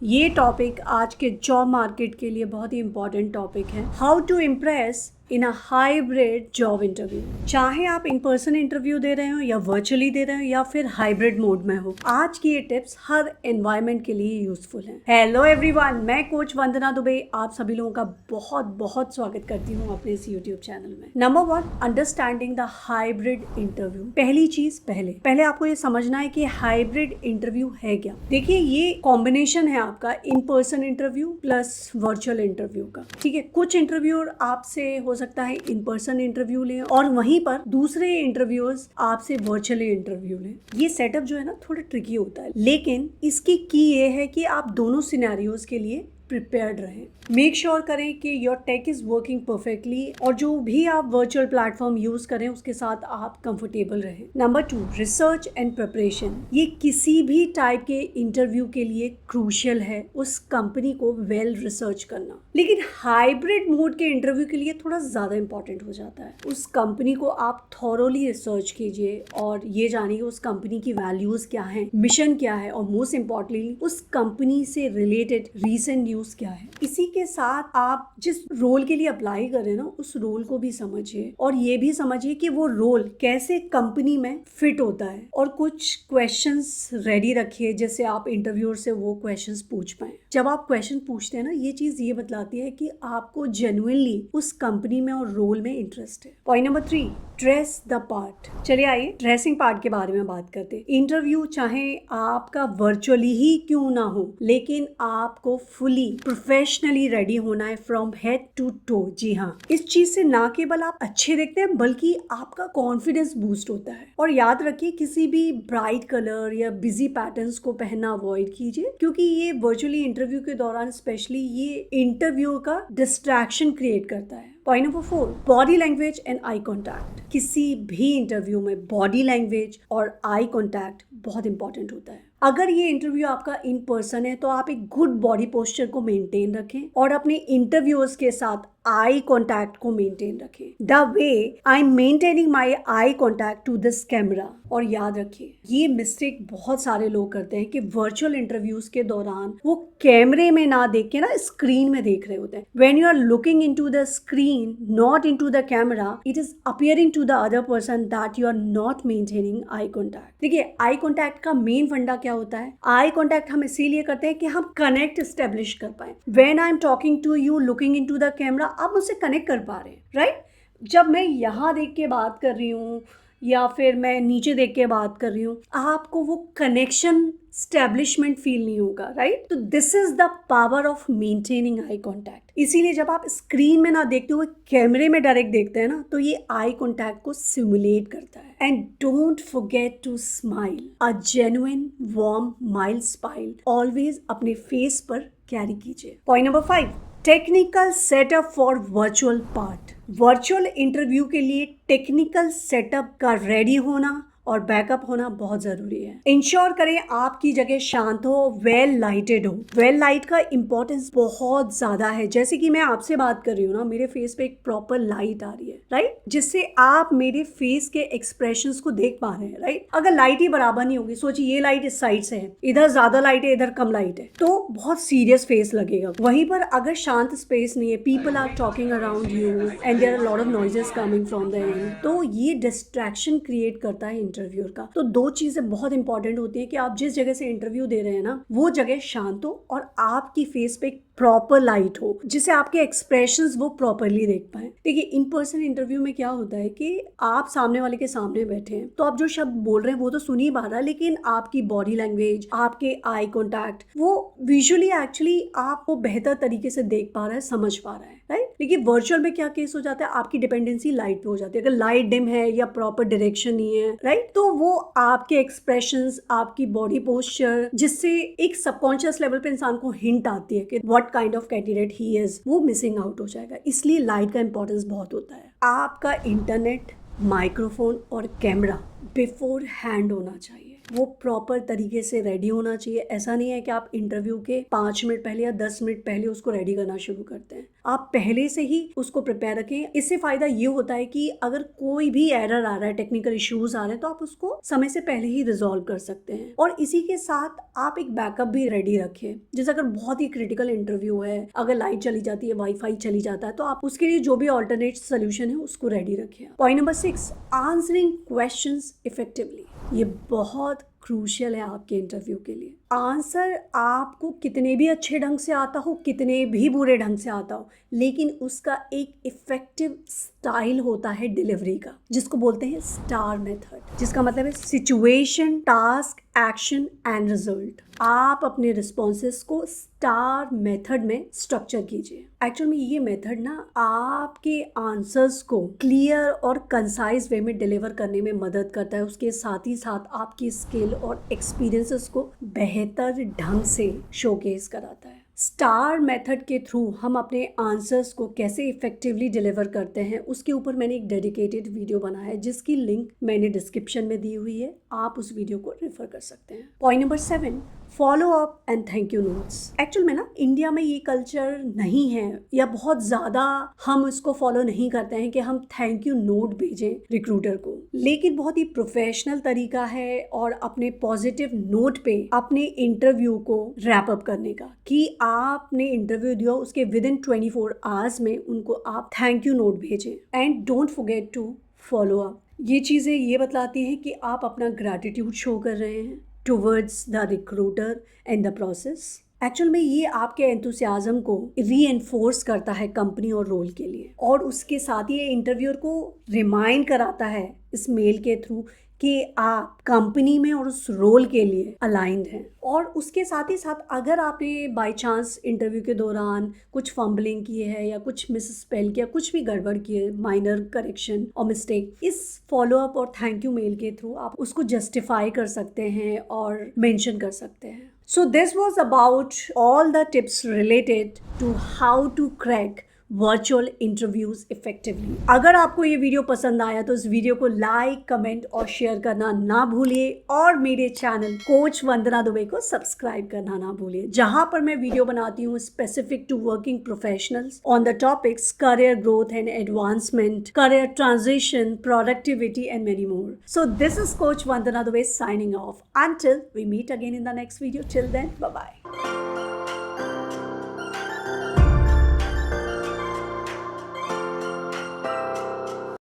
ये टॉपिक आज के जॉब मार्केट के लिए बहुत ही इम्पोर्टेंट टॉपिक है। How to impress in a hybrid job interview. चाहे आप इन पर्सन इंटरव्यू दे रहे हो या वर्चुअली दे रहे हो या फिर हाइब्रिड मोड में हो, आज की ये टिप्स हर एनवायरनमेंट के लिए यूजफुल है। हेलो एवरीवन, मैं कोच वंदना दुबे आप सभी लोगों का बहुत बहुत स्वागत करती हूँ अपने इस यूट्यूब चैनल में। Number 1, understanding the hybrid interview. पहली चीज पहले आपको ये समझना है कि हाइब्रिड इंटरव्यू है क्या। देखिए, ये कॉम्बिनेशन है आपका in person interview plus virtual interview का। ठीक है, कुछ इंटरव्यूअर आपसे हो सकता है इन पर्सन इंटरव्यू लें और वहीं पर दूसरे इंटरव्यूअर्स आपसे वर्चुअली इंटरव्यू लें। ये सेटअप जो है ना थोड़ा ट्रिकी होता है, लेकिन इसकी की ये है कि आप दोनों सिनेरियोज के लिए प्रिपेयर्ड रहें। मेक श्योर करें कि your tech is working perfectly और जो भी आप वर्चुअल प्लेटफॉर्म यूज करें उसके साथ आप कंफर्टेबल रहें। Number 2, research and preparation. ये किसी भी टाइप के इंटरव्यू के लिए क्रूशियल है उस कंपनी को वेल रिसर्च करना, लेकिन हाइब्रिड मोड के इंटरव्यू के लिए थोड़ा ज्यादा इंपॉर्टेंट हो जाता है। उस कंपनी को आप थॉरोली रिसर्च कीजिए और ये जानिए उस कंपनी की वैल्यूज क्या है, मिशन क्या है और मोस्ट इम्पोर्टेंटली उस कंपनी से रिलेटेड रीसेंट न्यूज क्या है। इसी के साथ आप जिस रोल के लिए अप्लाई कर रहे हैं ना उस रोल को भी समझिए और ये भी समझिए कि वो रोल कैसे कंपनी में फिट होता है और कुछ क्वेश्चंस रेडी रखिए जिससे आप इंटरव्यूअर से वो क्वेश्चंस पूछ पाए। जब आप क्वेश्चन पूछते हैं ना, ये चीज ये बतलाती है कि आपको जेन्युइनली उस कंपनी में और रोल में इंटरेस्ट है। Point number 3, dress the part. चलिए आइए ड्रेसिंग पार्ट के बारे में बात करते हैं। इंटरव्यू चाहे आपका वर्चुअली ही क्यों ना हो, लेकिन आपको फुली प्रोफेशनली रेडी होना है फ्रॉम हेड टू टो। जी हाँ, इस चीज से ना केवल आप अच्छे दिखते हैं बल्कि आपका कॉन्फिडेंस बूस्ट होता है। और याद रखिए, किसी भी ब्राइट कलर या बिजी पैटर्न्स को पहनना अवॉइड कीजिए, क्योंकि ये वर्चुअली इंटरव्यू के दौरान स्पेशली ये इंटरव्यू का डिस्ट्रैक्शन क्रिएट करता है। Point number 4, body language and eye contact. किसी भी इंटरव्यू में बॉडी लैंग्वेज और आई कॉन्टैक्ट बहुत इंपॉर्टेंट होता है। अगर ये इंटरव्यू आपका इन पर्सन है तो आप एक गुड बॉडी पोस्चर को मेंटेन रखें और अपने इंटरव्यूअर्स के साथ आई कॉन्टैक्ट को मेंटेन रखें। The way I am maintaining my eye contact to this camera. और याद रखिए, ये मिस्टेक बहुत सारे लोग करते हैं कि वर्चुअल इंटरव्यूज के दौरान वो कैमरे में ना देख के ना स्क्रीन में देख रहे होते हैं। When you are looking into the screen not into the camera, it is appearing to the other person that you are not maintaining eye contact. देखिए, आई कॉन्टैक्ट का मेन फंडा क्या होता है? आई कॉन्टैक्ट हम इसीलिए करते हैं कि हम कनेक्ट एस्टेब्लिश कर पाए। When I am talking to you looking into the camera, आप मुझसे कनेक्ट कर पा रहे हैं, राइट? जब मैं यहाँ देख के बात कर रही हूँ या फिर मैं नीचे देख के बात कर रही हूँ, आपको वो कनेक्शन स्टैब्लिशमेंट फील नहीं होगा, राइट? तो this is the power of maintaining eye contact. इसीलिए जब आप स्क्रीन में ना देखते हुए कैमरे में डायरेक्ट देखते हैं ना, तो ये आई कॉन्टैक्ट को सिमुलेट करता है। And don't forget to smile. A genuine warm mild smile always अपने फेस पर कैरी कीजिए। Point number 5, technical setup for virtual part. Virtual interview के लिए टेक्निकल सेटअप का रेडी होना और बैकअप होना बहुत जरूरी है। इंश्योर करें आपकी जगह शांत हो, वेल लाइटेड हो। वेल लाइट का इंपॉर्टेंस बहुत ज्यादा है। जैसे कि मैं आपसे बात कर रही हूँ ना, मेरे फेस पे एक प्रॉपर लाइट आ रही है, राइट? जिससे आप मेरे फेस के एक्सप्रेशंस को देख पा रहे हैं, राइट? अगर लाइट ही बराबर नहीं होगी, सोचिए ये लाइट इस साइड से है, इधर ज्यादा लाइट है, इधर कम लाइट है, तो बहुत सीरियस फेस लगेगा। वहीं पर अगर शांत स्पेस नहीं है, people are talking around you and there are lot of noises coming from the end, तो ये डिस्ट्रैक्शन क्रिएट करता है इंटरव्यूअर का। तो दो चीजें बहुत इंपॉर्टेंट होती है कि आप जिस जगह से इंटरव्यू दे रहे हैं ना, वो जगह शांत हो और आपकी फेस पे प्रॉपर लाइट हो, जिससे आपके एक्सप्रेशंस वो प्रॉपरली देख पाए। देखिए, इन पर्सन इंटरव्यू में क्या होता है कि आप सामने वाले के सामने बैठे हैं, तो आप जो शब्द बोल रहे हैं वो तो सुन ही पा रहा है, लेकिन आपकी बॉडी लैंग्वेज, आपके आई कॉन्टैक्ट, वो विजुअली एक्चुअली आपको बेहतर तरीके से देख पा रहा है, समझ पा रहा है, राइट? लेकिन वर्चुअल में क्या केस हो जाता है, आपकी डिपेंडेंसी लाइट पे हो जाती है। अगर लाइट डिम है या प्रॉपर डायरेक्शन नहीं है, राइट, तो वो आपके एक्सप्रेशंस, आपकी बॉडी पोस्चर, जिससे एक सबकॉन्शियस लेवल पे इंसान को हिंट आती है कि what kind of candidate he is, वो मिसिंग आउट हो जाएगा। इसलिए लाइट का इंपॉर्टेंस बहुत होता है। आपका इंटरनेट, माइक्रोफोन और कैमरा बिफोर हैंड होना चाहिए। वो प्रॉपर तरीके से रेडी होना चाहिए। ऐसा नहीं है कि आप इंटरव्यू के 5 मिनट पहले या 10 मिनट पहले उसको रेडी करना शुरू करते हैं। आप पहले से ही उसको प्रिपेयर रखें। इससे फायदा ये होता है कि अगर कोई भी एरर आ रहा है, टेक्निकल इश्यूज आ रहे हैं, तो आप उसको समय से पहले ही रिजॉल्व कर सकते हैं। और इसी के साथ आप एक बैकअप भी रेडी रखें। जैसे अगर बहुत ही क्रिटिकल इंटरव्यू है, अगर लाइट चली जाती है, वाईफाई चली जाता है, तो आप उसके लिए जो भी ऑल्टरनेट सोल्यूशन है उसको रेडी रखें। Point number 6, answering questions effectively. ये बहुत क्रूशियल है आपके इंटरव्यू के लिए। आंसर आपको कितने भी अच्छे ढंग से आता हो, कितने भी बुरे ढंग से आता हो, लेकिन उसका एक इफेक्टिव स्टाइल होता है डिलीवरी का, जिसको बोलते हैं स्टार मेथड, जिसका मतलब है situation, task, action and result. आप अपने रिस्पॉन्सेस को स्टार मेथड में स्ट्रक्चर कीजिए। एक्चुअल में ये मेथड ना आपके आंसर्स को क्लियर और कंसाइज वे में डिलीवर करने में मदद करता है। उसके साथ ही साथ आपकी स्किल और एक्सपीरियंसेस को बेहतर ढंग से शोकेस कराता है। स्टार मेथड के थ्रू हम अपने आंसर्स को कैसे इफेक्टिवली डिलीवर करते हैं, उसके ऊपर मैंने एक डेडिकेटेड वीडियो बनाया है, जिसकी लिंक मैंने डिस्क्रिप्शन में दी हुई है। आप उस वीडियो को रेफर कर सकते हैं। Point number 7, follow up and thank you notes. Actual में ना इंडिया में ये कल्चर नहीं है, या बहुत ज़्यादा हम इसको फॉलो नहीं करते हैं कि हम थैंक यू नोट भेजें रिक्रूटर को। लेकिन बहुत ही प्रोफेशनल तरीका है और अपने पॉजिटिव नोट पे अपने इंटरव्यू को रैप अप करने का, कि आपने इंटरव्यू दिया उसके विद इन 24 आवर्स में उनको आप थैंक यू नोट भेजें। And don't forget to follow up. ये चीज़ें ये बतलाती हैं कि आप अपना ग्रैटिट्यूड शो कर रहे हैं towards the recruiter and the process. Actual में ये आपके एंथुसियाज्म को रीएनफोर्स करता है कंपनी और रोल के लिए, और उसके साथ ही ये इंटरव्यूअर को रिमाइंड कराता है इस मेल के थ्रू कि आप कंपनी में और उस रोल के लिए अलाइंड हैं। और उसके साथ ही साथ अगर आपने बाय चांस इंटरव्यू के दौरान कुछ फंबलिंग की है या कुछ मिस स्पेल किया, कुछ भी गड़बड़ की है, माइनर करेक्शन और मिस्टेक, इस फॉलो अप और थैंक यू मेल के थ्रू आप उसको जस्टिफाई कर सकते हैं और मेंशन कर सकते हैं। So this was about all the tips related to how to crack virtual interviews effectively. अगर आपको ये वीडियो पसंद आया तो इस वीडियो को लाइक, कमेंट और शेयर करना ना भूलिए, और मेरे चैनल कोच वंदना दुबे को सब्सक्राइब करना ना भूलिए, जहां पर मैं वीडियो बनाती हूँ specific to working professionals on the topics career growth and advancement, career transition, productivity and many more. So this is coach Vandana Dubey signing off until we meet again in the next video. Till then, bye bye.